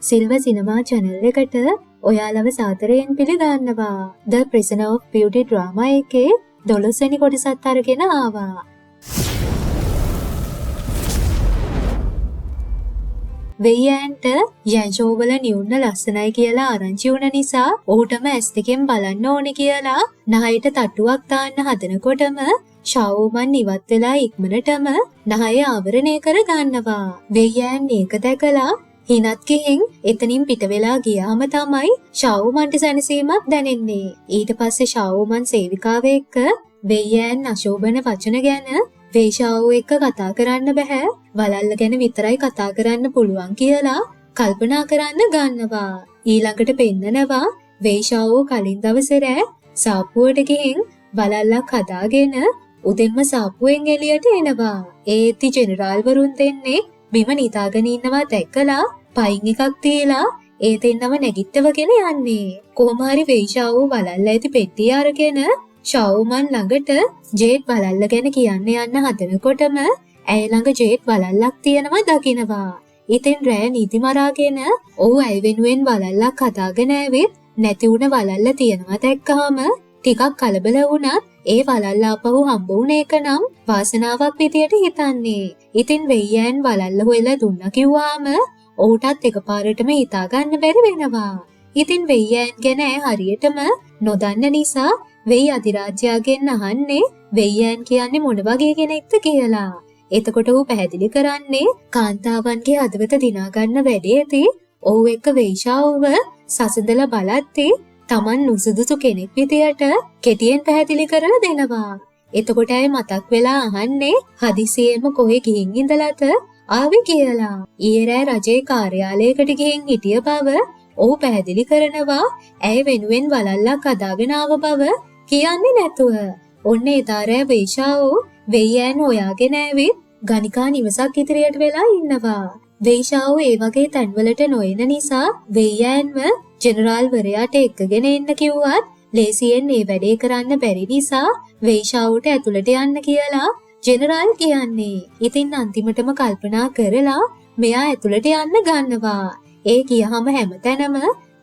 Silver සිනමා channel එකට ඔයාලව සාදරයෙන් පිළිගන්නවා. The Prisoner of Beauty drama එකේ 12 වෙනි කොටසත් අරගෙන ආවා. වෙයන්ට යන්ෂෝවල නියුන්න ලස්සනයි කියලා ආරංචි වුණ නිසා ඔහුටම ඇස් දෙකෙන් බලන්න ඕනේ කියලා නහයට තට්ටුවක් දාන්න හදනකොටම ෂාවුමන් ඉවත් වෙලා ඉක්මනටම නහය ආවරණය කර ගන්නවා. වෙයන් ඒක දැකලා හිනත් ගිහින් එතනින් පිට වෙලා ගියාම තමයි ෂාවුමන්ට සැනසීමක් දැනෙන්නේ. ඊට පස්සේ ෂාවුමන් සේවිකාව එක්ක වෙයන් අශෝභන වචන ගැන වේෂාවෝ එක්ක කතා කරන්න බෑ. වලල්ල ගැන විතරයි කතා කරන්න පුළුවන් කියලා කල්පනා කරන්න ගන්නවා. ඊළඟට පෙන්නනවා වේෂාවෝ කලින් දවසේ රෑ සාප්පුවට ගිහින් වලල්ලක් හදාගෙන උදෙන්ම සාප්පුවෙන් එළියට එනවා. ඒත්ති ජෙනරාල් වරුන් දෙන්නේ බිම නිදාගෙන ඉන්නවා දැක්කලා පයින් එකක් තියලා ඒ දෙන්නම නැගිට්ටවගෙන යන්නේ. කොහොම හරි වේෂාවෝ වලල්ල ඇති පෙට්ටිය අරගෙන ෂාවුමන් ළඟට ජේඩ් වලල්ල ගැන කියන්න යන්න හදනකොටම ඇය ළඟ ජේඩ් වලල්ලක් තියෙනවා දකිනවා. ඉතින් රෑ නීති මරාගෙන ඔහු ඇය වෙනුවෙන් වලල්ලක් හදාගෙන ඇවිත් නැති වුණ වලල්ල තියෙනවා දැක්කහම ටිකක් කලබල වුණත් ඒ වලල්ල ආපහු හම්බ වුණ එක නම් වාසනාවක් විදියට හිතන්නේ. ඉතින් වෙයන් වලල්ල හොයලා දුන්නා කිව්වාම ඔහුටත් එකපාරටම හිතා ගන්න බැරි වෙනවා. ඉතින් වෙයන් ගැන හරියටම නොදන්න නිසා වෙයි අධිරාජ්‍යයෙන් අහන්නේ වෙයන් කියන්නේ මොන වගේ කෙනෙක්ද කියලා. එතකොට ඌ පැහැදිලි කරන්නේ කාන්තාවන්ගේ හදවත දිනා ගන්න වැඩේදී ඔහු එක්ක වේෂාවව සසඳලා බලද්දී Taman නුසුදුසු කෙනෙක් විදියට කෙටියෙන් පැහැදිලි කරලා දෙනවා. එතකොට ඇය මතක් වෙලා අහන්නේ හදිසියෙම කොහෙ ගිහින් ඉඳලාද ආවේ කියලා. ඊයේ රෑ රජයේ කාර්යාලයකට ගිහින් හිටිය බව ඔහු පැහැදිලි කරනවා. ඇය වෙනුවෙන් වලල්ලක් හදාගෙන ආව බව කියන්නේ නැතුව. ඔන්න එදා රෑ වේෂාවෝ වෙයන් හොයාගෙන ඇවිත් ගණිකා නිවසක් ඉදිරියට වෙලා ඉන්නවා. වේෂාවෝ ඒ වගේ තැන්වලට නොයන නිසා වෙයන්ව ජෙනරාල් වරයාට එක්කගෙන එන්න කිව්වත් ලේසියෙන් ඒ වැඩේ කරන්න බැරි නිසා වේෂාවට ඇතුළට යන්න කියලා ජෙනරාල් කියන්නේ. ඉතින් අන්තිමටම කල්පනා කරලා මෙයා ඇතුළට යන්න ගන්නවා. ඒ ගියහම හැමතැනම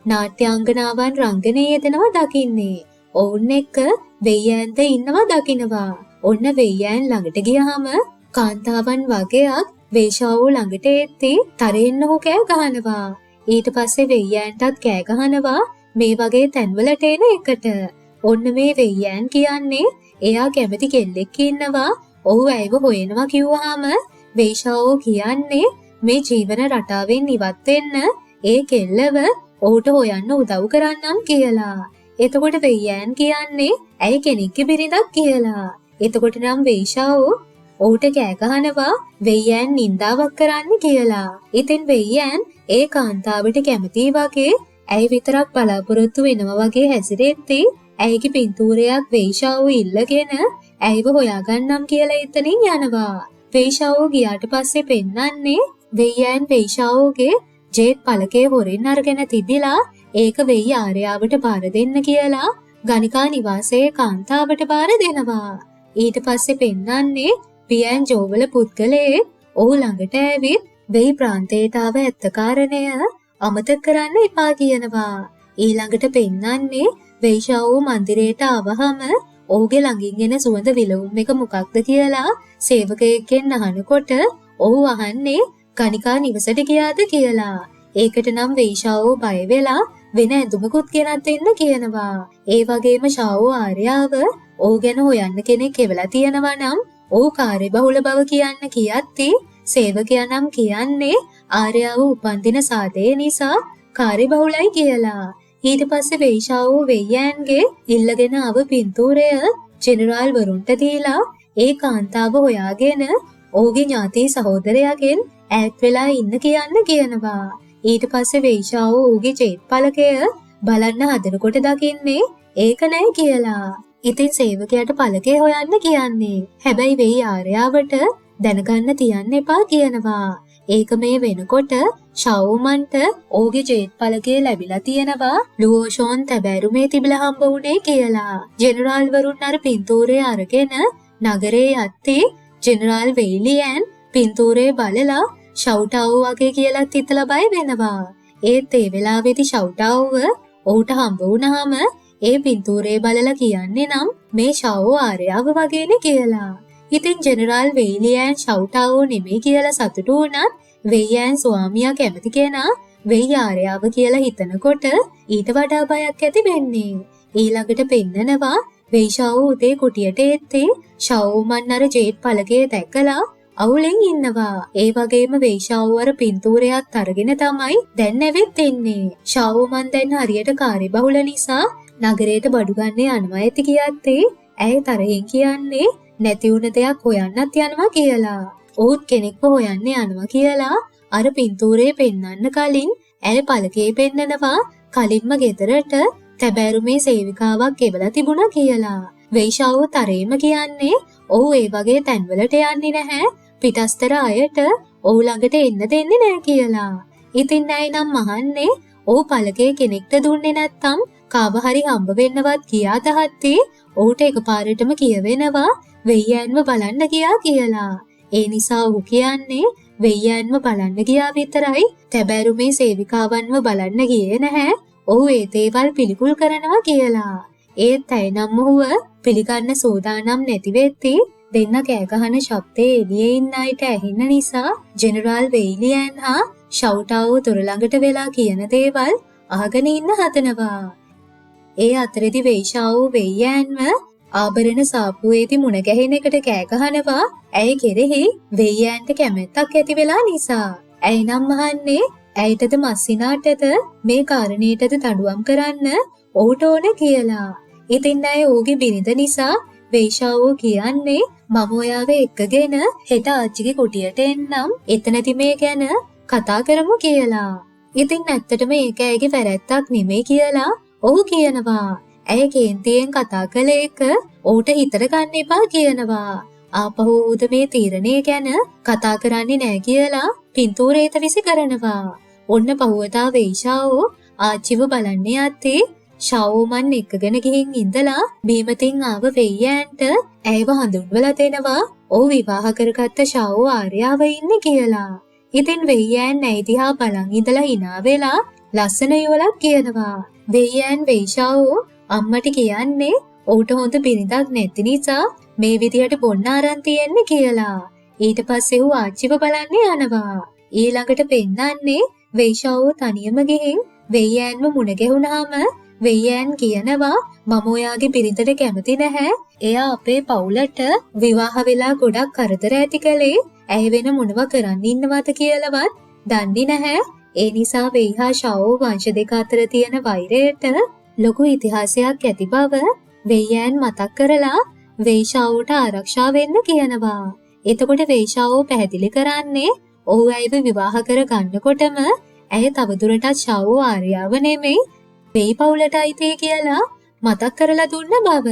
නාට්‍යාංගනාවන් රංගනයේ යෙදෙනවා දකින්නේ. ඔවුන් එක්ක වෙයන්ද ඉන්නවා දකිනවා. ඔන්න වෙයන් ළඟට ගියහම කාන්තාවන් වගේක් වේෂාවෝ ළඟට එද්දී තරෙන්න ඔහු කෑ ගහනවා. ඊට පස්සේ වෙයන්ටත් කෑ ගහනවා මේ වගේ තැන්වලට එන එකට. ඔන්න මේ වෙයන් කියන්නේ එයා කැමති කෙල්ලෙක් ඉන්නවා. ඔහු ඇයව හොයනවා කිව්වහම වේෂාවෝ කියන්නේ මේ ජීවන රටාවෙන් ඉවත් වෙන්න ඒ කෙල්ලව ඔහුට හොයන්න උදව් කරන්නම් කියලා. එතකොට වෙයන් කියන්නේ ඇය කෙනෙක්ගේ බිරිඳක් කියලා. එතකොට නම් වේෂාවෝ ඔහුට කෑ ගහනවා වෙයන් නින්දාවක් කරන්න කියලා. ඉතින් වෙයන් ඒ කාන්තාවට කැමති වගේ ඇය විතරක් බලාපොරොත්තු වෙනවා වගේ හැසිරෙද්දී ඇයගේ පින්තූරයක් වේෂාවෝ ඉල්ලගෙන ඇයව හොයාගන්නම් කියලා එතනින් යනවා. වේෂාවෝ ගියාට පස්සේ පෙන්නන්නේ වෙයන් වේෂාවෝගේ ජේඩ් පළකේ හොරෙන් අරගෙන තිබිලා ඒක වෙයි ආර්යාවට බාර දෙන්න කියලා ගණිකා නිවාසයේ කාන්තාවට බාර දෙනවා. ඊට පස්සේ පෙන්නන්නේ පියන් ජෝවල පුද්ගලයෙක් ඔහු ළඟට ඇවිත් වෙයි ප්‍රාන්තයට ආව ඇත්ත කාරණය අමතක කරන්න එපා කියනවා. ඊළඟට පෙන්නන්නේ වේෂාවෝ මන්දිරයට ආවහම ඔහුගේ ළඟින් එන සුවඳ විලවුම් එක මොකක්ද කියලා සේවකයෙක්ගෙන් අහනකොට ඔහු අහන්නේ ගණිකා නිවසට ගියාද කියලා. ඒකට නම් වේෂාවෝ බය වෙලා වෙන ඇඳුමකුත් ගෙනත් දෙන්න කියනවා. ඒ වගේම ෂාවෝ ආර්යාව ඔහු ගැන හොයන්න කෙනෙක් එවලා තියෙනවා නම් ඔහු කාර්යබහුල බව කියන්න කියද්දී සේවකයා නම් කියන්නේ ආර්යාව උපන්දින සාදේ නිසා කාර්යබහුලයි කියලා. ඊට පස්සේ වේෂාවෝ වෙයන්ගේ ඉල්ලගෙන ආව පින්තූරය ජෙනරාල් වරුන්ට දීලා ඒ කාන්තාව හොයාගෙන ඔහුගේ ඥාති සහෝදරයාගෙන් ඈත් වෙලා ඉන්න කියන්න කියනවා. ඊට පස්සේ වේෂාවෝ ඔහුගේ ජේඩ් පළකය බලන්න හදනකොට දකින්නේ ඒක නෑ කියලා. ඉතින් සේවකයාට පළකේ හොයන්න කියන්නේ. හැබැයි වෙයි ආර්යාවට දැනගන්න තියන්න එපා කියනවා. ඒක මේ වෙනකොට ෂාවුමන්ට ඔහුගේ ජේඩ් පළකේ ලැබිලා තියෙනවා ලුවෝෂෝන් තැබෑරුමේ තිබිලා හම්බ වුණේ කියලා. ජෙනරාල් වරුන් අර පින්තූරය අරගෙන නගරේ යද්දී ජෙනරාල් වෙයිලියන් පින්තූරේ බලලා ෂවුටාවෝ වගේ කියලා හිතලා බය වෙනවා. ඒත් ඒ වෙලාවේදී ෂවුටාව්ව ඔහුට හම්බ වුණාම ඒ පින්තූරේ බලලා කියන්නේ නම් මේ ෂවෝ ආර්යාව වගේනේ කියලා. ඉතින් ජෙනරාල් වෙයිලියන් ෂවුටාවෝ නෙමෙයි කියලා සතුටු වුණත් වෙයියන් ස්වාමියා කැමති කෙනා වෙයි ආර්යාව කියලා හිතනකොට ඊට වඩා බයක් ඇති වෙන්නේ. ඊළඟට පෙන්නනවා වෙයිෂාවෝ උදේ කුටියට එත්තේ ෂවෝමන් අර ජේට් පළකේ දැකලා අවුලෙන් ඉන්නවා. ඒ වගේම වෙයිෂාවෝ අර පින්තූරයත් අරගෙන තමයි දැන් නැවෙත් එන්නේ. ෂවෝමන් දැන් හරියට කාර්යබහුල නිසා නගරයට බඩු ගන්න යනවා ඇති කියත්තේ ඇය තරහින් කියන්නේ නැති වුණ දෙයක් හොයන්නත් යනවා කියලා. ඔහුත් කෙනෙක්ව හොයන්න යනවා කියලා අර පින්තූරේ පෙන්වන්න කලින් ඇය පළකේ පෙන්නනවා කලින්ම ගෙදරට තැබෑරුමේ සේවිකාවක් එවලා තිබුණා කියලා. වෙයිෂාවෝ තරේම කියන්නේ ඔහු ඒ වගේ තැන්වලට යන්නේ නැහැ. පිටස්තර අයට ඔහු ළඟට එන්න දෙන්නේ නැහැ කියලා. ඉතින් ඇයි නම් මහන්නේ ඔහු පළකේ කෙනෙක්ට දුන්නේ නැත්තම් කාව හරි හම්බ වෙන්නවත් කියා දහත්තේ ඔහුට එකපාරටම කියවෙනවා වෙයියන්ව බලන්න ගියා කියලා. ඒ නිසා ඔහු කියන්නේ වෙයියන්ව බලන්න ගියා විතරයි තැබෑරුමේ සේවිකාවන්ව බලන්න ගියේ නැහැ. ඔහු ඒ දේවල් පිළිකුල් කරනවා කියලා. ඒත් ඇයි නම් ඔහුව පිළිගන්න සූදානම් නැති වෙද්දී දෙන්න කෑ ගහන ශබ්දේ එළියේ ඉන්න අයට ඇහෙන නිසා ජෙනරාල් වෙයිලියන් හා ෂවුටාවෝ දොර ළඟට වෙලා කියන දේවල් අහගෙන ඉන්න හදනවා. ඒ අතරේදී වෙයිෂාවෝ වෙයියන්ව ආභරණ සාප්පුවේදී මුණ ගැහෙන එකට කෑ ගහනවා. ඇයි කෙරෙහි වෙයියන්ට කැමැත්තක් ඇති වෙලා නිසා. ඇයි නම් අහන්නේ ඇයිටද මස්සිනාටද මේ කාරණේටද දඬුවම් කරන්න ඔහුට ඕන කියලා. ඉතින් ඇය ඌගේ බිරිඳ නිසා වෙයිෂාවෝ කියන්නේ මම ඔයාව එක්කගෙන හෙට ආච්චිගේ කුටියට එන්නම් එතනදි මේ ගැන කතා කරමු කියලා. ඉතින් ඇත්තටම ඒක ඇයිගේ වැරැද්දක් නෙමෙයි කියලා ඔහු කියනවා. ඇය කේන්තියෙන් කතා කළ එක ඔහුට හිතට ගන්න එපා කියනවා. ආපහු ඌද මේ තීරණය ගැන කතා කරන්නේ නැහැ කියලා පින්තූරේත විසි කරනවා. ඔන්න පහුවදා වෙයිෂාවෝ ආච්චිව බලන්න යත්තේ ෂවෝමන් එක්කගෙන ගිහින් ඉඳලා බීමතින් ආව වෙයියන්ට ඇයව හඳුන්වලා දෙනවා ඔහු විවාහ කරගත්ත ෂවෝ ආර්යාව ඉන්නේ කියලා. ඉතින් වෙයියන් ඇයි දිහා බලන් ඉඳලා hina වෙලා ලස්සන යුවලක් කියනවා. වෙයියන් වෙයිෂාවෝ අම්මට කියන්නේ ඔහුට හොඳ බිරිඳක් නැති නිසා මේ විදියට බොන්න අරන් තියෙන්නේ කියලා. ඊට පස්සේ ඌ ආච්චිව බලන්න යනවා. ඊළඟට පෙන්නන්නේ වෙයිෂාවෝ තනියම ගිහින් වෙයියන්ව මුණ ගැහුණාම වෙයියන් කියනවා මම ඔයාගේ බිරිඳට කැමති නැහැ. එයා අපේ පවුලට විවාහ වෙලා ගොඩක් කරදර ඇති කළේ ඇයි වෙන මොනව කරන් ඉන්නවද කියලාවත් දන්නේ නැහැ. ඒ නිසා වෙයි හා ෂවෝ වංශ දෙක අතර තියෙන වෛරයට ලොකු ඉතිහාසයක් ඇති බව වෙයියන් මතක් කරලා වෙයිෂාවෝට ආරක්ෂා වෙන්න කියනවා. එතකොට වෙයිෂාවෝ පැහැදිලි කරන්නේ ඔහු ඇයව විවාහ කර ගන්නකොටම ඇය තවදුරටත් ෂවෝ ආර්යාව නෙමෙයි වෙයි පවුලට අයිති කියලා මතක් කරලා දුන්න බව.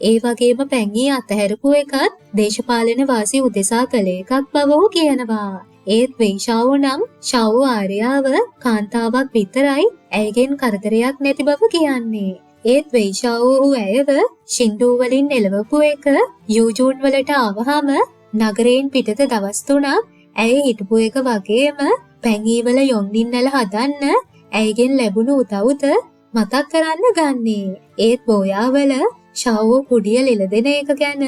ඒ වගේම පැංගී අතහැරපු එකත් දේශපාලන වාසි උදෙසා කළ එකක් බව ඔහු කියනවා. ඒත් වෙයිෂාවෝ නම් ෂවෝ ආර්යාව කාන්තාවක් විතරයි ඇයගෙන් කරදරයක් නැති බව කියන්නේ. ඒත් වෙයිෂාවෝ ඇයව ෂින්ඩූ වලින් එළවපු එක යූජූන් වලට ආවහම නගරයෙන් පිටත දවස් 3ක් ඇය හිටපු එක වගේම පැංගීවල යොන්නින්නල හදන්න ඇයගෙන් ලැබුණු උදව්ද මතක් කරන්න ගන්නේ. ඒත් බෝයාවල ෂවෝ කුඩිය ලෙලදෙන එක ගැන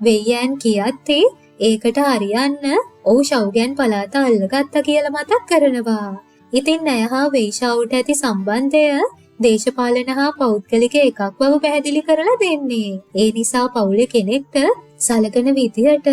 වෙයියන් කියත්තේ ඒකට හරියන්න ඔහු ෂව්ගෙන් පළාත අල්ලගත්තා කියලා මතක් කරනවා. ඉතින් ඇය හා වෙයිෂාවට ඇති සම්බන්ධය දේශපාලන හා පෞද්ගලික එකක් බව පැහැදිලි කරලා දෙන්නේ. ඒ නිසා පවුලේ කෙනෙක්ට සලකන විදියට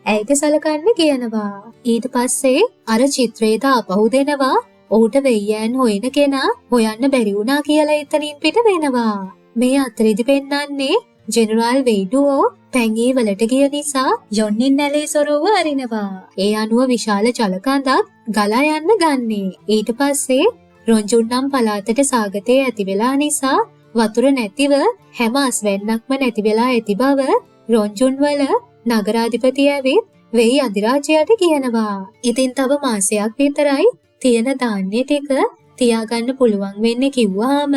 ඇයට සලකන්න කියනවා. ඊට පස්සේ අර චිත්‍රයට අපහු දෙනවා ඔහුට වෙයියන් හොයන කෙනා හොයන්න බැරි වුණා කියලා එතනින් පිට වෙනවා. මේ අතරේදී පෙන්නන්නේ ජෙනරාල් වෙයිඩුවෝ පැංගී වලට ගිය නිසා යොන්නින් නැලේ සොරව අරිනවා. ඒ අනුව විශාල ජලකඳක් ගලා යන්න ගන්නේ. ඊට පස්සේ රොන්ජුන් නම් පළාතට සාගතේ ඇති වෙලා නිසා වතුර නැතිව හැම අස්වැන්නක්ම නැති වෙලා ඇති බව රොන්ජුන් වල නගරාධිපති ඇවිත් වෙයි අධිරාජ්‍යයට කියනවා. ඉතින් තව මාසයක් විතරයි තියෙන ධාන්‍ය ටික තියාගන්න පුළුවන් වෙන්නේ කිව්වහම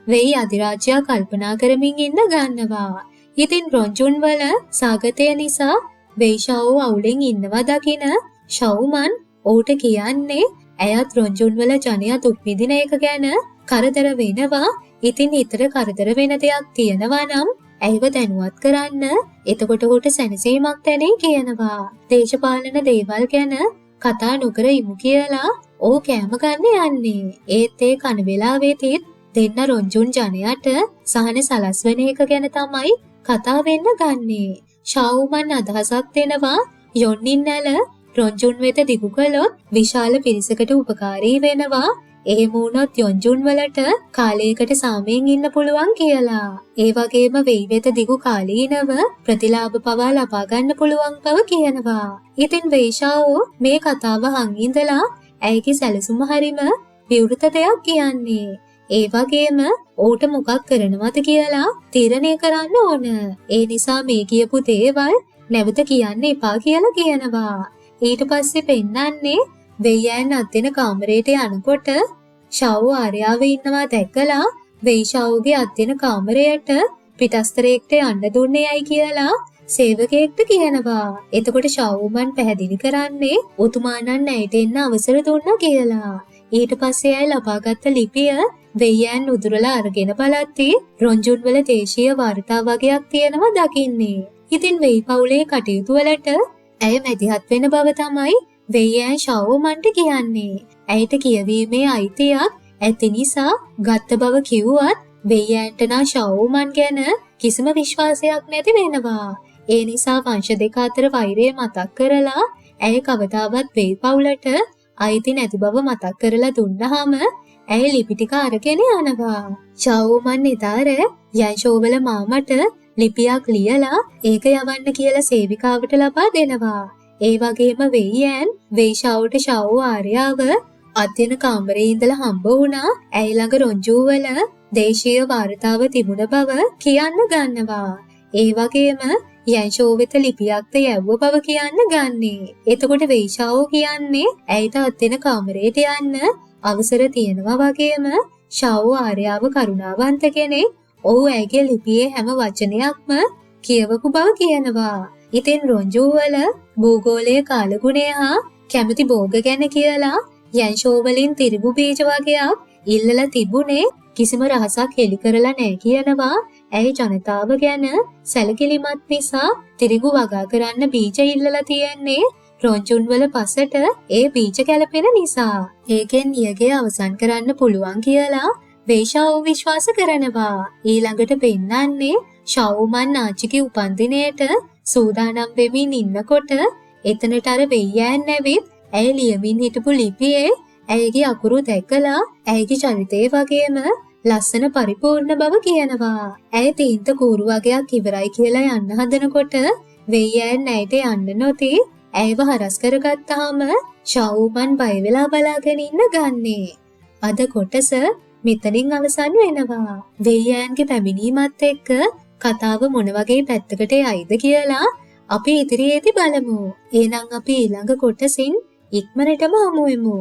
වෙයි අධිරාජ්‍යයා කල්පනා කරමින් ඉන්න ගන්නවා. ඉතින් රොන්ජුන් වල සාගතය නිසා වෙයිෂාවෝ අවුලෙන් ඉන්නවා දකින ෂවුමන් ඔහුට කියන්නේ ඇයත් රොන්ජුන් වල ජනයා දුක් විඳින එක ගැන කරදර වෙනවා. ඉතින් හිතට කරදර වෙන දෙයක් තියෙනවා නම් ඇයව දැනුවත් කරන්න. එතකොට ඔහුට සැනසීමක් දැනේ කියනවා. දේශපාලන දේවල් ගැන කතා නොකර ඉමු කියලා ඔහු කෑම ගන්න යන්නේ. ඒත් ඒ කන වෙලාවෙදිත් දෙන්න රොන්ජුන් ජනයාට සහන සලස්වන එක ගැන තමයි කතා වෙන්න ගන්නේ. ෂාවුමන් අදහසක් දෙනවා යොන්නින් නැල රොන්ජුන් වෙත දිගු කළොත් විශාල පිරිසකට උපකාරී වෙනවා. එහෙම වුණොත් යොන්ජුන් වලට කාලයකට සාමයෙන් ඉන්න පුළුවන් කියලා. ඒ වගේම වෙයි වෙත දිගු කාලීනව ප්‍රතිලාභ පවා ලබා ගන්න පුළුවන් බව කියනවා. ඉතින් වේෂාවෝ මේ කතාව අහන් ඉඳලා ඇයගේ සැලසුම හරිම විවෘත දෙයක් කියන්නේ. ඒ වගේම ඌට මොකක් කරනවද කියලා තීරණය කරන්න ඕන. ඒ නිසා මේ කියපු දේවල් නැවත කියන්න එපා කියලා කියනවා. ඊට පස්සේ පෙන්නන්නේ වෙයයන් අත්දෙන කාමරයට යනකොට ෂාවු ආර්යාව ඉන්නවා දැකලා වෙයිෂාවුගේ අත්දෙන කාමරයට පිටස්තරයෙක්ට යන්න දුන්නේ ඇයි කියලා සේවකයෙක්ට කියනවා. එතකොට ෂාවුමන් පැහැදිලි කරන්නේ උතුමාණන් ඇයට එන්න අවසර දුන්නා කියලා. ඊට පස්සේ ඇය ලබාගත් ලිපිය වෙයයන් උදුරලා අරගෙන බලද්දී රොන්ජුන් වල දේශීය වාර්තා වගේක් තියෙනවා දකින්නේ. ඉතින් වෙයි පවුලේ කටයුතු වලට ඇය මැදිහත් වෙන බව තමයි වෙයයන් ෂාවුමන්ට කියන්නේ. ඇයට කියවීමේ අයිතියක් ඇති නිසා ගත්ත බව කිව්වත් වෙයයන්ට නා ෂාවුමන් ගැන කිසිම විශ්වාසයක් නැති වෙනවා. ඒ නිසා වංශ දෙක අතර වෛරය මතක් කරලා ඇය කවදාවත් වෙයි පවුලට අයිති නැති බව මතක් කරලා දුන්නාම ඇය ලිපි ටික අරගෙන යනවා. ෂාවුමන් ඉතාර යන්ෂෝවල මාමට ලිපියක් ලියලා ඒක යවන්න කියලා සේවිකාවට ලබා දෙනවා. ඒ වගේම වෙයයන් වේෂාවට ෂාවු ආර්යාව අධ්‍යයන කාමරේ ඉඳලා හම්බ වුණා. ඇයි ළඟ රොන්ජු වල දේශීය වාර්තාව තිබුණ බව කියන්න ගන්නවා. ඒ වගේම යන්ෂෝ වෙත ලිපියක්ද යවුව බව කියන්න ගන්නේ. එතකොට වේෂාවෝ කියන්නේ ඇයිට අධ්‍යයන කාමරේට යන්න අවසර තියෙනවා වගේම ෂාවු ආර්යාව කරුණාවන්ත කෙනෙක්. ඔහු ඇගේ ලිපියේ හැම වචනයක්ම කියවපු බව කියනවා. ඉතින් රොන්ජු වල භූගෝලයේ කාලගුණය හා කැමති භෝග ගැන කියලා යන්ෂෝ වලින් තිරිඟු බීජ වගේක් ඉල්ලලා තිබුණේ කිසිම රහසක් හෙළි කරලා නැහැ කියනවා. ඇයි ජනතාව ගැන සැලකිලිමත් නිසා තිරිඟු වගා කරන්න බීජ ඉල්ලලා තියෙන්නේ රොන්ජුන් වල පසට ඒ බීජ කැළපෙන නිසා. ඒකෙන් නියගේ අවසන් කරන්න පුළුවන් කියලා වේෂාවෝ විශ්වාස කරනවා. ඊළඟට පෙන්නන්නේ ෂාවුමන් ආච්චිගේ උපන්දිනයට සූදානම් වෙමින් ඉන්නකොට එතනට අර වෙයයන් ඇවිත් ඇය ලියමින් හිටපු ලිපියේ ඇයගේ අකුරු දැකලා ඇයගේ චරිතය වගේම ලස්සන පරිපූර්ණ බව කියනවා. ඇය තීන්ත කූරු වගේක් ඉවරයි කියලා යන්න හදනකොට වෙයයන් ඇයට යන්න නොදී ඇයව හරස් කරගත්තාම ෂාවුමන් බය වෙලා බලාගෙන ඉන්න ගන්නේ. අද කොටස මෙතනින් අවසන් වෙනවා. වෙයයන්ගේ පැමිණීමත් එක්ක කතාව මොන වගේ පැත්තකට යයිද කියලා අපි ඉදිරියේදී බලමු. එහෙනම් අපි ඊළඟ කොටසින් ඉක්මනටම හමු වෙමු.